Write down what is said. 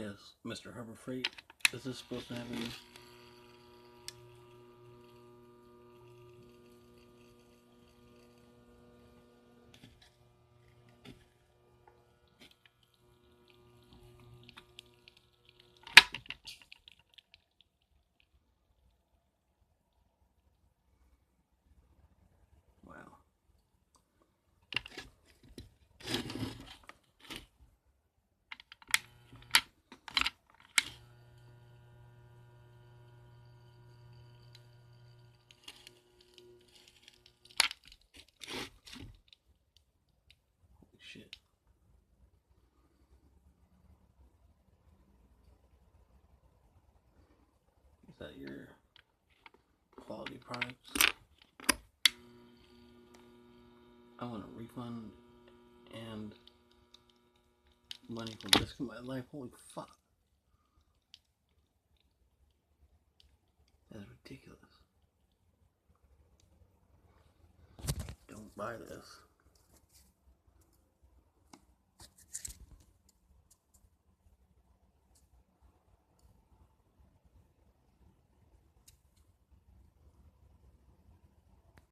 Yes, Mr. Harbor Freight. Is this supposed to happen? Wow. Holy shit. Is that your quality products? I want a refund and money for risking my life. Holy fuck. That's ridiculous. Don't buy this.